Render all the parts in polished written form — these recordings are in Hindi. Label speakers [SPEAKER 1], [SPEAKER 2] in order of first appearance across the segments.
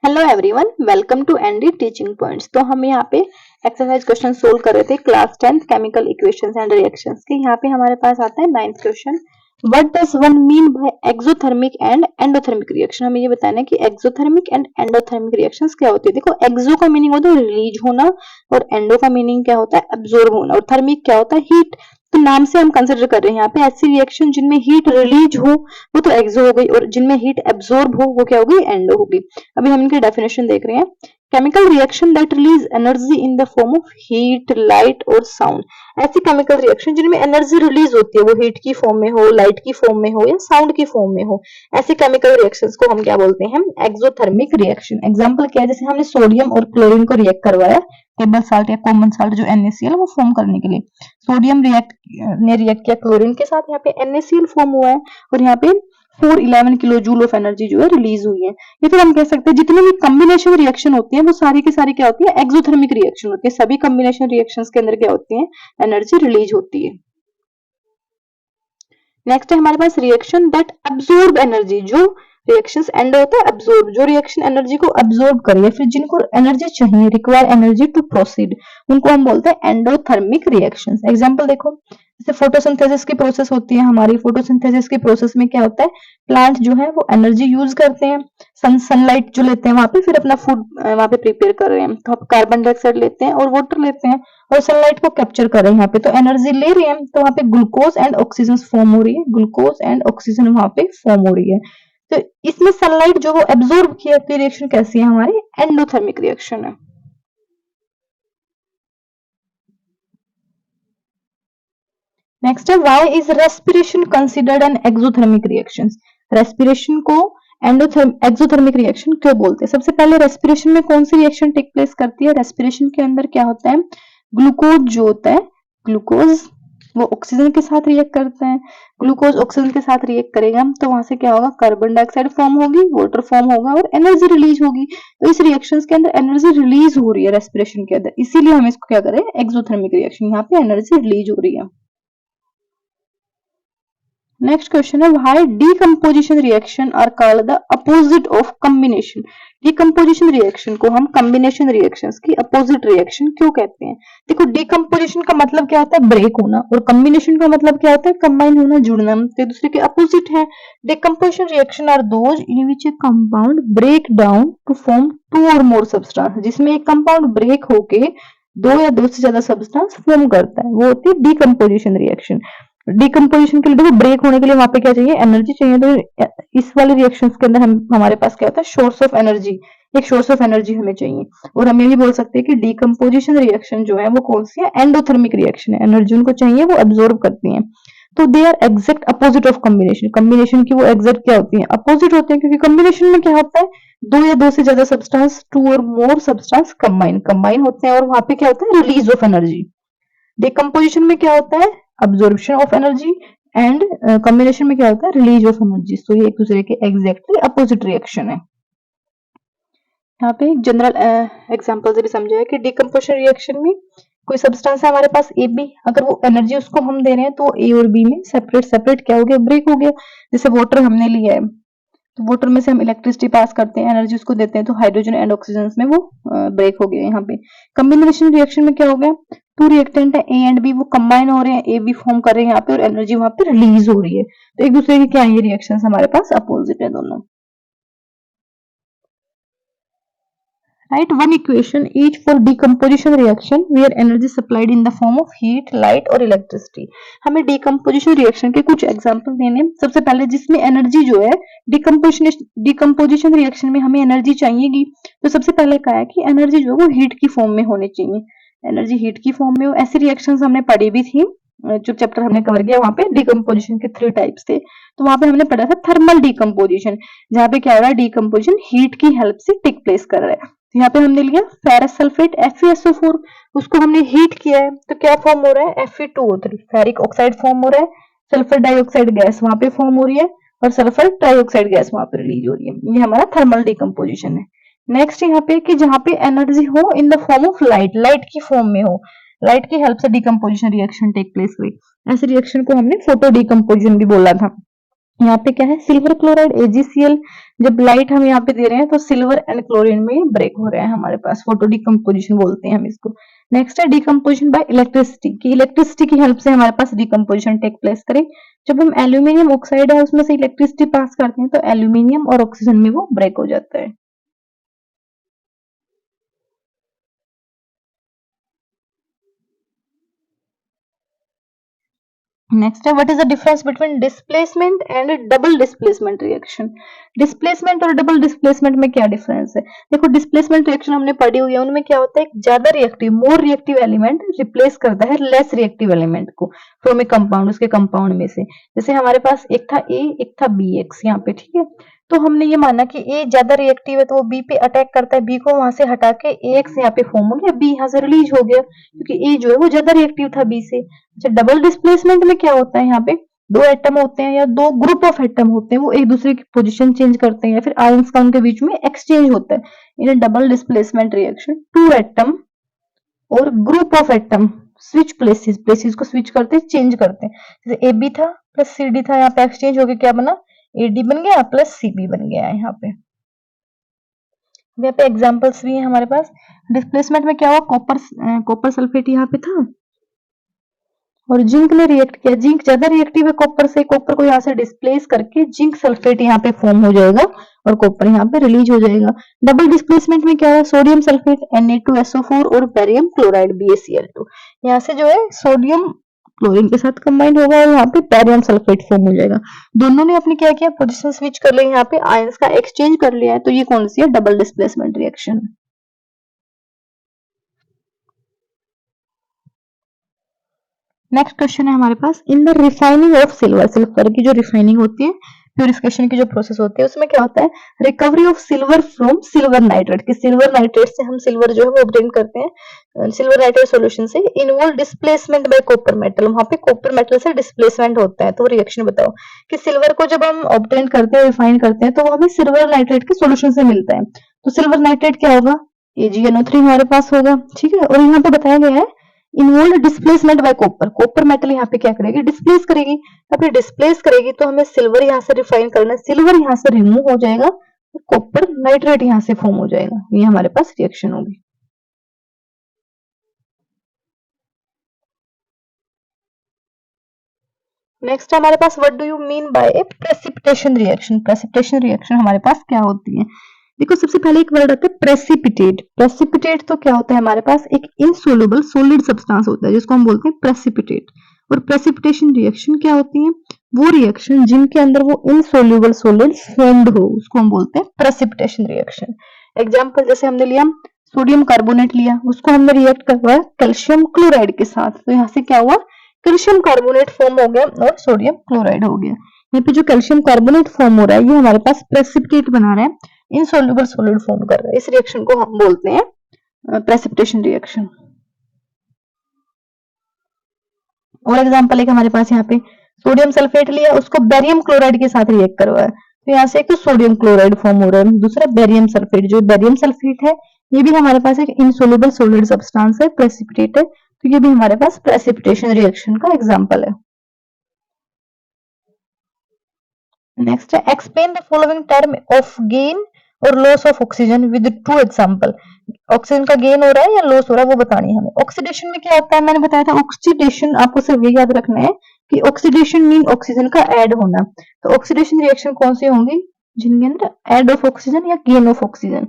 [SPEAKER 1] Hello everyone, welcome to N D teaching points. तो हम यहाँ पे एक्सरसाइज क्वेश्चन सोल्व कर रहे थे class 10th chemical equations and reactions के। यहाँ पे हमारे पास आता है 9th question, what does one mean by exothermic and endothermic reaction. हमें ये बताना है कि एक्सोथर्मिक एंड एंडोथर्मिक रिएक्शंस क्या होती है। देखो, एक्सो का मीनिंग होता है रिलीज होना और एंडो का मीनिंग क्या होता है, एब्जॉर्ब होना, और थर्मिक क्या होता है, हीट। तो नाम से हम कंसिडर कर रहे हैं यहाँ पे ऐसी रिएक्शन जिनमें हीट रिलीज हो वो तो एक्सो हो गई, और जिनमें हीट एब्जॉर्ब हो वो क्या होगी, एंडो होगी। अभी हम इनकी डेफिनेशन देख रहे हैं। Chemical reaction that release energy in the form of heat, light और साउंड। ऐसी केमिकल रिएक्शन जिनमें एनर्जी रिलीज होती है, वो हीट की फॉर्म में हो, लाइट की फॉर्म में हो या साउंड की फॉर्म में हो, ऐसी केमिकल रिएक्शंस को हम क्या बोलते हैं, एक्सोथर्मिक रिएक्शन। एग्जांपल क्या है, जैसे हमने सोडियम और क्लोरीन को रिएक्ट करवाया टेबल साल्ट या कॉमन साल्ट जो NaCl वो फॉर्म करने के लिए। सोडियम ने रिएक्ट किया क्लोरीन के साथ, यहाँ पे NaCl फॉर्म हुआ है और यहाँ पे 411 किलो जूल ऑफ एनर्जी जो है रिलीज हुई है। या फिर हम कह सकते हैं जितनी भी कॉम्बिनेशन रिएक्शन होती है वो सारी की सारी क्या होती है, एक्सोथर्मिक रिएक्शन होती है। सभी कॉम्बिनेशन रिएक्शंस के अंदर क्या होती है, एनर्जी रिलीज होती है। नेक्स्ट है हमारे पास रिएक्शन दैट अब्सॉर्ब एनर्जी। जो रिएक्शंस एंड होता है अब्सॉर्ब, जो रिएक्शन एनर्जी को अब्सॉर्ब करे या फिर जिनको एनर्जी चाहिए, रिक्वायर एनर्जी टू प्रोसीड, उनको हम बोलते हैं एंडोथर्मिक रिएक्शंस। एग्जांपल देखो, जैसे फोटोसिंथेसिस की प्रोसेस होती है हमारी। फोटोसिंथेसिस की प्रोसेस में क्या होता है, प्लांट जो है वो एनर्जी यूज करते हैं, सनलाइट जो लेते हैं वहां पे, फिर अपना फूड वहां पे प्रिपेयर कर रहे हैं। तो आप कार्बन डाइऑक्साइड लेते हैं और वाटर लेते हैं और सनलाइट को कैप्चर कर रहे हैं यहाँ पे, तो एनर्जी ले रहे हैं, तो वहां पे ग्लूकोज एंड ऑक्सीजन फॉर्म हो रही है, ग्लूकोज एंड ऑक्सीजन वहां पे फॉर्म हो रही है। तो इसमें सनलाइट जो वो एब्जॉर्ब किया, तो रिएक्शन कैसी है हमारी, एंडोथर्मिक रिएक्शन है। नेक्स्ट है, why is respiration considered an exothermic reaction. Respiration को एक्सोथर्मिक रिएक्शन क्यों बोलते हैं। सबसे पहले रेस्पिरेशन में कौन सी रिएक्शन टेक प्लेस करती है, रेस्पिरेशन के अंदर क्या होता है, ग्लूकोज जो होता है, ग्लूकोज वो ऑक्सीजन के साथ रिएक्ट करता है। ग्लूकोज ऑक्सीजन के साथ रिएक्ट करेगा तो वहां से क्या होगा, कार्बन डाइऑक्साइड फॉर्म होगी, वाटर फॉर्म होगा और एनर्जी रिलीज होगी। तो इस रिएक्शंस के अंदर एनर्जी रिलीज हो रही है रेस्पिरेशन के अंदर, इसीलिए हम इसको क्या करें, एक्सोथर्मिक रिएक्शन, यहाँ पे एनर्जी रिलीज हो रही है। नेक्स्ट क्वेश्चन है, why decomposition reaction are called the opposite of combination. Decomposition reaction को हम कॉम्बिनेशन रिएक्शंस की अपोजिट रिएक्शन क्यों कहते हैं। देखो, डीकंपोजिशन का मतलब क्या होता है, ब्रेक होना, और कॉम्बिनेशन का मतलब क्या होता है, कंबाइन होना, जुड़ना, तो एक दूसरे के अपोजिट है। Decomposition reaction are those in which a compound break down to form two or more substance. जिसमें एक कंपाउंड ब्रेक होके दो या दो से ज्यादा सब्सटेंस फॉर्म करता है, वो होती है डीकंपोजिशन रिएक्शन। डिकम्पोजिशन के लिए देखो, ब्रेक होने के लिए वहां पे क्या चाहिए, एनर्जी चाहिए। तो इस वाले रिएक्शंस के अंदर हमारे पास क्या होता है, सोर्स ऑफ एनर्जी, एक सोर्स ऑफ एनर्जी हमें चाहिए। और हम ये भी बोल सकते हैं कि डिकम्पोजिशन रिएक्शन जो है वो कौन सी है, एंडोथर्मिक रिएक्शन है। एनर्जी उनको चाहिए, वो एब्जॉर्ब करती है। तो they are exact opposite of combination. Combination की वो एग्जैक्ट क्या होती है, अपोजिट होते हैं, क्योंकि कॉम्बिनेशन में क्या होता है, दो या दो से ज्यादा substance, to or more substance combine होते हैं, और वहां पे क्या होता है, रिलीज ऑफ एनर्जी। डिकम्पोजिशन में क्या होता है, absorption of energy, and combination में क्या होता है, रिलीज ऑफ एनर्जी। तो ये एक दूसरे के एग्जैक्टली अपोजिट रिएक्शन है। यहाँ पे एक जनरल एग्जांपल से भी समझाया कि डिकम्पोजिशन रिएक्शन में कोई सब्सटेंस है हमारे पास ए बी, अगर वो एनर्जी उसको हम दे रहे हैं तो ए और बी में सेपरेट सेपरेट क्या हो गया, ब्रेक हो गया। जैसे वाटर हमने लिया है, तो वाटर में से हम इलेक्ट्रिसिटी पास करते हैं, एनर्जी उसको देते हैं, तो हाइड्रोजन एंड ऑक्सीजन में वो ब्रेक हो गया। यहाँ पे कॉम्बिनेशन रिएक्शन में क्या हो गया, टू रिएक्टेंट है ए एंड बी, वो कंबाइन हो रहे हैं, ए बी फॉर्म कर रहे हैं यहाँ पे, और एनर्जी वहां पे रिलीज हो रही है। तो एक दूसरे के क्या है, ये रिएक्शंस हमारे पास अपोजिट है दोनों। Write one equation each for decomposition reaction where energy supplied in the form of heat, light और electricity। हमें decomposition reaction के कुछ एग्जाम्पल देने। सबसे पहले जिसमें एनर्जी जो है, decomposition reaction में हमें एनर्जी चाहिएगी, तो सबसे पहले कहा है कि एनर्जी जो है वो हीट की फॉर्म में होनी चाहिए। एनर्जी हीट की फॉर्म में हो, ऐसी रिएक्शंस हमने पढ़ी भी थी, जो चैप्टर हमने कवर किया वहां पे डिकम्पोजिशन के 3 टाइप्स थे। तो वहां पे हमने पढ़ा था थर्मल डिकम्पोजिशन, जहाँ पे क्या हो रहा है, डिकम्पोजिशन हीट की हेल्प से टेक प्लेस कर रहा है। यहाँ पे हमने लिया फेरस सल्फेट FeSO4, उसको हमने हीट किया है, तो क्या फॉर्म हो रहा है, Fe2O3, फेरिक ऑक्साइड फॉर्म हो रहा है, सल्फर डाइऑक्साइड गैस वहां पे फॉर्म हो रही है, और सल्फर ट्राइऑक्साइड गैस वहां पे रिलीज हो रही है। ये हमारा थर्मल डिकम्पोजिशन है। नेक्स्ट यहाँ पे कि जहाँ पे एनर्जी हो in the form of light, light की फॉर्म में हो, लाइट की हेल्प से डिकम्पोजिशन रिएक्शन टेक प्लेस हुई, ऐसे रिएक्शन को हमने फोटो डिकम्पोजिशन भी बोला था। यहाँ पे क्या है, सिल्वर क्लोराइड AgCl, जब लाइट हम यहाँ पे दे रहे हैं तो सिल्वर एंड क्लोरीन में ब्रेक हो रहा है हमारे पास, फोटो डिकम्पोजिशन बोलते हैं हम इसको। नेक्स्ट है डिकम्पोजिशन बाय इलेक्ट्रिसिटी, की इलेक्ट्रिसिटी की हेल्प से हमारे पास डिकम्पोजिशन टेक प्लेस करे। जब हम एल्यूमिनियम ऑक्साइड है उसमें से इलेक्ट्रिसिटी पास करते हैं तो एल्यूमिनियम और ऑक्सीजन में वो ब्रेक हो जाता है। नेक्स्ट है what is the difference between displacement and double displacement reaction. Displacement और डबल डिस्प्लेसमेंट में क्या डिफरेंस है? देखो डिस्प्लेसमेंट रिएक्शन हमने पढ़ी हुई है, उनमें क्या होता है, ज्यादा reactive more reactive element replace करता है लेस रिएक्टिव एलिमेंट को फ्रॉम ए कंपाउंड, उसके कंपाउंड में से। जैसे हमारे पास एक था ए, एक था बी एक्स यहाँ पे, ठीक है। तो हमने ये माना कि ए ज्यादा रिएक्टिव है तो वो बी पे अटैक करता है, बी को वहां से हटा के ए एक्स यहाँ पे फॉर्म हो गया, बी यहाँ से रिलीज हो गया क्योंकि ए जो है वो ज्यादा रिएक्टिव था बी से। अच्छा, डबल डिस्प्लेसमेंट में क्या होता है, यहाँ पे दो एटम होते हैं या दो ग्रुप ऑफ एटम होते हैं, वो एक दूसरे की पोजीशन चेंज करते हैं या फिर आयंस का उनके बीच में एक्सचेंज होता है। In double displacement reaction two atom और group of atom switch places, places को स्विच करते हैं, चेंज करते हैं। जैसे ए बी था प्लस सी डी था, यहाँ पे एक्सचेंज होकर क्या बना, ए डी बन गया प्लस सी बी बन गया है यहाँ पे एग्जांपल्स भी है हमारे पास। डिस्प्लेसमेंट में क्या हुआ, कॉपर सल्फेट यहाँ पे था और जिंक ने रिएक्ट किया, जिंक ज्यादा रिएक्टिव है कॉपर से, कॉपर को यहाँ से डिस्प्लेस करके जिंक सल्फेट यहाँ पे फॉर्म हो जाएगा और कॉपर यहाँ पे रिलीज हो जाएगा। डबल डिस्प्लेसमेंट में क्या है, सोडियम सल्फेट Na2SO4 और बेरियम क्लोराइड BaCl2, यहाँ से जो है सोडियम क्लोरीन के साथ कंबाइंड होगा और यहाँ पे बेरियम सल्फेट फॉर्म हो जाएगा। दोनों ने अपने क्या किया, पोजिशन स्विच कर लिया, यहाँ पे आयंस का एक्सचेंज कर लिया है, तो ये कौन सी है, double displacement reaction. Next question है हमारे पास, in the refining of silver, silver की जो रिफाइनिंग होती है, प्यूरिफिकेशन की जो प्रोसेस होती है, उसमें क्या होता है, recovery of silver from silver nitrate, कि सिल्वर नाइट्रेट से हम सिल्वर जो है वो ऑब्टेन करते हैं, सिल्वर नाइट्रेट सॉल्यूशन से। Involve displacement bye copper metal, वहां पे कॉपर मेटल से डिस्प्लेसमेंट होता है। तो रिएक्शन बताओ कि सिल्वर को जब हम ऑब्टेन करते हैं, रिफाइन करते हैं, तो वो हमें सिल्वर नाइट्रेट के सॉल्यूशन से मिलता है। तो सिल्वर नाइट्रेट क्या होगा, AgNO3 हमारे पास होगा, ठीक है। और यहाँ पे बताया गया है involve displacement bye copper, copper metal यहाँ पे क्या करेगी, डिस्प्लेस करेगी। अपने डिस्प्लेस करेगी तो हमें सिल्वर यहाँ से रिफाइन करना है, सिल्वर यहाँ से रिमूव हो जाएगा, कॉपर नाइट्रेट यहाँ से फॉर्म हो जाएगा, ये हमारे पास रिएक्शन होगी। नेक्स्ट हमारे पास what do you mean by a precipitation reaction. Precipitation reaction हमारे पास क्या होती है, देखो सबसे पहले एक वर्ड आता है प्रेसिपिटेट। प्रेसिपिटेट तो क्या होता है, हमारे पास एक इनसोल्युबल सॉलिड सब्सटेंस होता है जिसको हम बोलते हैं प्रेसिपिटेट। और प्रेसिपिटेशन रिएक्शन क्या होती है, वो रिएक्शन जिनके अंदर वो इनसोल्युबल सॉलिड फॉर्म्ड हो उसको हम बोलते हैं प्रेसिपिटेशन रिएक्शन। एग्जांपल जैसे हमने लिया सोडियम कार्बोनेट लिया, उसको हमने रिएक्ट करवाया कैल्शियम क्लोराइड के साथ, तो यहाँ से क्या हुआ, कैल्शियम कार्बोनेट फॉर्म हो गया और सोडियम क्लोराइड हो गया। यहाँ पे जो कैल्शियम कार्बोनेट फॉर्म हो रहा है ये हमारे पास प्रेसिपिटेट बना रहा है, इनसोल्युबल सॉलिड फॉर्म कर रहा है, इस रिएक्शन को हम बोलते हैं प्रेसिपिटेशन रिएक्शन। और एग्जांपल एक हमारे पास यहाँ पे सोडियम सल्फेट लिया, उसको बेरियम क्लोराइड के साथ रिएक्ट करवाया, तो यहाँ से एक तो सोडियम क्लोराइड फॉर्म हो रहा है, दूसरा बेरियम सल्फेट। जो बेरियम सल्फेट है ये भी हमारे पास एक इनसोल्युबल सॉलिड सब्सटेंस है, प्रेसिपिटेट है, तो ये भी हमारे पास प्रेसिपिटेशन रिएक्शन का एग्जांपल है। नेक्स्ट है explain the following term of gain और loss of oxygen with two example. Oxygen का गेन हो रहा है या लॉस हो रहा है वो बतानी है हमें। ऑक्सीडेशन में क्या होता है, मैंने बताया था ऑक्सीडेशन, आपको सिर्फ ये याद रखना है कि ऑक्सीडेशन मीन ऑक्सीजन का ऐड होना। तो ऑक्सीडेशन रिएक्शन कौन सी होंगी, जिनके अंदर ऐड ऑफ ऑक्सीजन या गेन ऑफ ऑक्सीजन।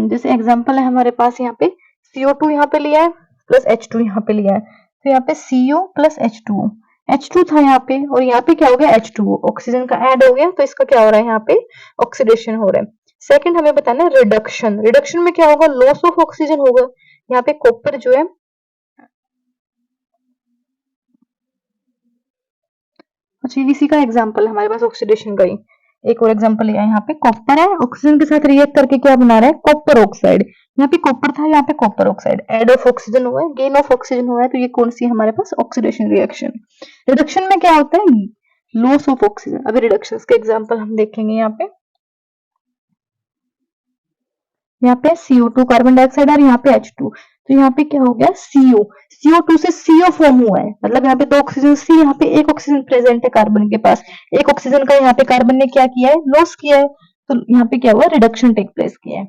[SPEAKER 1] जैसे एग्जांपल है हमारे पास यहाँ पे CO2 यहाँ पे लिया है प्लस H2 यहाँ पे लिया है, तो यहाँ पे CO प्लस H2, H2 था यहाँ पे और यहाँ पे क्या हो गया H2O, ऑक्सीजन का ऐड हो गया, तो इसका क्या हो रहा है, यहाँ पे ऑक्सीडेशन हो रहा है। सेकंड हमें बताना है रिडक्शन। रिडक्शन में क्या होगा, लॉस ऑफ ऑक्सीजन होगा। यहाँ पे कॉपर जो है, अच्छा इसी का एग्जांपल हमारे पास ऑक्सीडेशन का ही एक और एग्जांपल लिया है। यहाँ पे कॉपर है, ऑक्सीजन के साथ रिएक्ट करके क्या बना रहा है, कॉपर ऑक्साइड। यहाँ पे कॉपर था, यहाँ पे copper oxide, add of oxygen हुआ है, गेन ऑफ ऑक्सीजन हुआ है, तो ये कौन सी है हमारे पास, ऑक्सीडेशन रिएक्शन। रिडक्शन में क्या होता है, लॉस ऑफ ऑक्सीजन। अभी रिडक्शन के एग्जाम्पल हम देखेंगे यहाँ पे CO2 कार्बन डाइऑक्साइड और यहाँ पे H2, तो यहाँ पे क्या हो गया CO, CO2 से CO फॉर्म हुआ है, मतलब यहाँ पे 2 ऑक्सीजन सी, यहाँ पे एक ऑक्सीजन प्रेजेंट है कार्बन के पास, एक ऑक्सीजन का यहाँ पे कार्बन ने क्या किया है, लॉस किया है, तो यहाँ पे क्या हुआ, रिडक्शन टेक प्लेस किया है।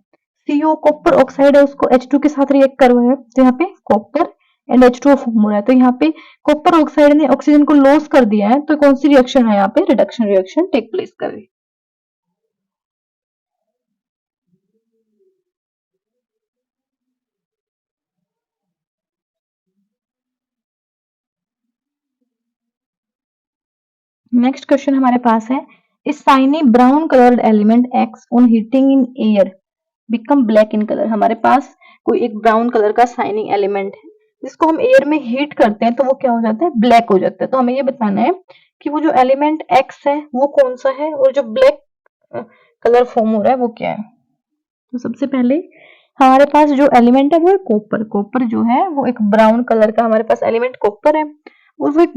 [SPEAKER 1] CO कॉपर ऑक्साइड है, उसको H2 के साथ रिएक्ट करवाया है, तो यहाँ पे कॉपर एंड H2O फॉर्म हो रहा है, तो यहाँ पे कॉपर ऑक्साइड ने ऑक्सीजन को लॉस कर दिया है, तो कौन सी रिएक्शन है, यहाँ पे रिडक्शन रिएक्शन टेक प्लेस कर रही है। नेक्स्ट क्वेश्चन हमारे पास है, इस shiny brown coloured element X on heating in air become black in colour. हमारे पास कोई एक ब्राउन कलर का शाइनिंग एलिमेंट है, जिसको हम एयर में हीट करते हैं तो वो क्या हो जाता है, ब्लैक हो जाता है। तो हमें ये बताना है कि वो जो एलिमेंट X है वो कौन सा है, और जो ब्लैक कलर फॉर्म हो रहा है वो क्या है। तो सबसे पहले हमारे पास जो एलिमेंट है वो है कॉपर। कॉपर जो है वो एक ब्राउन कलर का हमारे पास एलिमेंट कॉपर है, और वो एक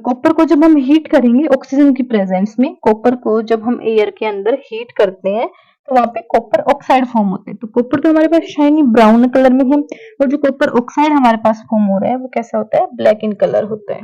[SPEAKER 1] कॉपर को जब हम हीट करेंगे ऑक्सीजन की प्रेजेंस में, कॉपर को जब हम एयर के अंदर हीट करते हैं तो वहां पे कॉपर ऑक्साइड फॉर्म होते हैं। तो कॉपर तो हमारे पास शाइनी ब्राउन कलर में है, और जो कॉपर ऑक्साइड हमारे पास फॉर्म हो रहा है वो कैसा होता है, ब्लैक इन कलर होता है।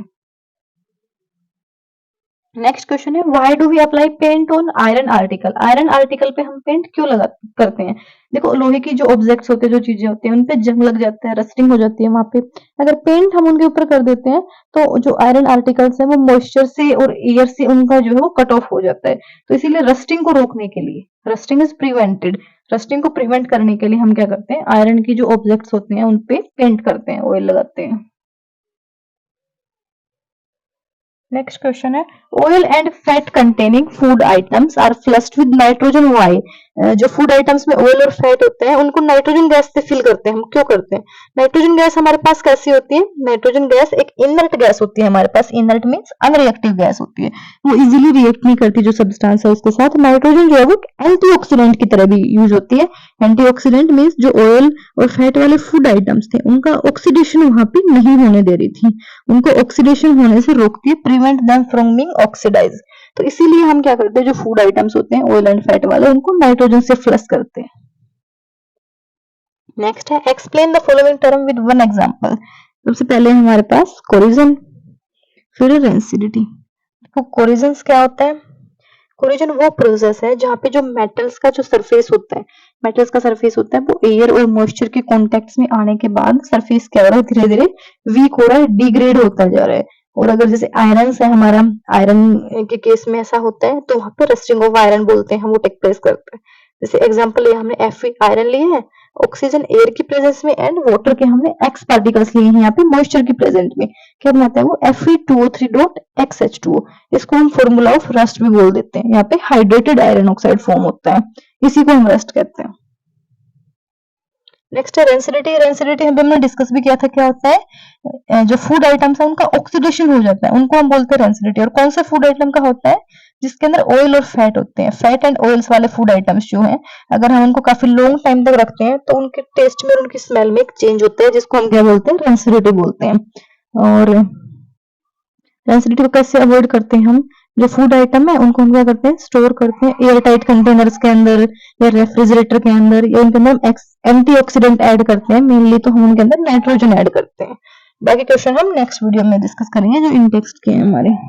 [SPEAKER 1] नेक्स्ट क्वेश्चन है, why do we apply paint on iron article. Iron article पे हम पेंट क्यों लगा करते हैं। देखो लोहे की जो ऑब्जेक्ट्स होते हैं, जो चीजें होती हैं, उन पे जंग लग जाता है, रस्टिंग हो जाती है वहां पे। अगर पेंट हम उनके ऊपर कर देते हैं तो जो आयरन आर्टिकल्स है वो मॉइस्चर से और एयर से उनका जो है वो कट ऑफ हो जाता है। तो इसीलिए रस्टिंग को रोकने के लिए, रस्टिंग इज प्रिवेंटेड, रस्टिंग को प्रिवेंट करने के लिए हम क्या करते हैं, आयरन की जो ऑब्जेक्ट्स होते हैं उनपे पेंट करते हैं, ऑयल लगाते हैं। नेक्स्ट क्वेश्चन है, oil and fat containing food items are flushed with nitrogen why. जो फूड आइटम्स में ऑयल और फैट होते हैं उनको नाइट्रोजन गैस से फिल करते हैं, हम क्यों करते हैं। नाइट्रोजन गैस हमारे पास कैसी होती है, नाइट्रोजन गैस एक इनर्ट गैस होती है हमारे पास, इनर्ट मींस अनरिएक्टिव गैस होती है, वो इजीली रिएक्ट नहीं करती जो सब्सटेंस है उसके साथ। नाइट्रोजन जो है वो एंटीऑक्सीडेंट की तरह भी यूज होती है। एंटीऑक्सीडेंट मींस जो ऑयल और फैट वाले फूड आइटम्स थे उनका ऑक्सीडेशन वहां पे नहीं होने दे रही थी, उनको ऑक्सीडेशन होने से रोकती है, prevent them from being oxidise. तो इसीलिए हम क्या करते हैं, जो फूड आइटम्स होते हैं ऑयल एंड फैट वाले उनको नाइट्रोजन से फ्लश करते हैं। नेक्स्ट है, explain the following term with one example. सबसे पहले हमारे पास कोरिजन, फिर रेंसिडिटी। तो कोरिजन क्या होता है, कोरिजन वो प्रोसेस है जहाँ पे जो मेटल्स का जो सरफेस होता है, मेटल्स का सरफेस होता है वो एयर और मॉइस्चर के कॉन्टेक्ट में आने के बाद सरफेस क्या हो रहा है, धीरे धीरे वीक हो रहा है, डिग्रेड होता जा रहा है। और अगर जैसे आयरन है, हमारा आयरन के केस में ऐसा होता है तो वहां पे रस्टिंग ऑफ आयरन बोलते हैं हम, वो टेक प्लेस करता है। जैसे एग्जांपल ये हमने Fe आयरन लिए है, ऑक्सीजन एयर की प्रेजेंस में, एंड वाटर के हमने X पार्टिकल्स लिए हैं यहाँ पे मॉइस्चर की प्रेजेंट में, क्या बनाता है वो Fe2O3.XH2O। इसको हम फॉर्मूला ऑफ रस्ट भी बोल देते हैं। यहाँ पे हाइड्रेटेड आयरन ऑक्साइड फॉर्म होता है, इसी को हम रस्ट कहते हैं। नेक्स्ट है रेंसिडिटी। रेंसिडिटी हमने डिस्कस भी किया था, क्या होता है, जो फूड आइटम्स है उनका ऑक्सीडेशन हो जाता है, उनको हम बोलते हैं रेंसिडिटी। और कौन सा फूड आइटम का होता है, जिसके अंदर ऑयल और फैट होते हैं, फैट एंड ऑयल्स वाले फूड आइटम्स जो हैं, अगर हम उनको काफी लॉन्ग टाइम तक रखते हैं तो उनके टेस्ट में और उनकी स्मेल में एक चेंज होता है, जिसको हम क्या बोलते हैं, रेंसिडिटी बोलते हैं। और रेंसिडिटी को कैसे अवॉइड करते हैं हम, जो फूड आइटम है उनको हम क्या करते हैं, स्टोर करते हैं एयर टाइट कंटेनर्स के अंदर या रेफ्रिजरेटर के अंदर, या उनके अंदर हम एंटीऑक्सीडेंट ऐड करते हैं, मेनली तो हम उनके अंदर नाइट्रोजन ऐड करते हैं। बाकी क्वेश्चन हम नेक्स्ट वीडियो में डिस्कस करेंगे जो इन टेक्स्ट के हैं हमारे।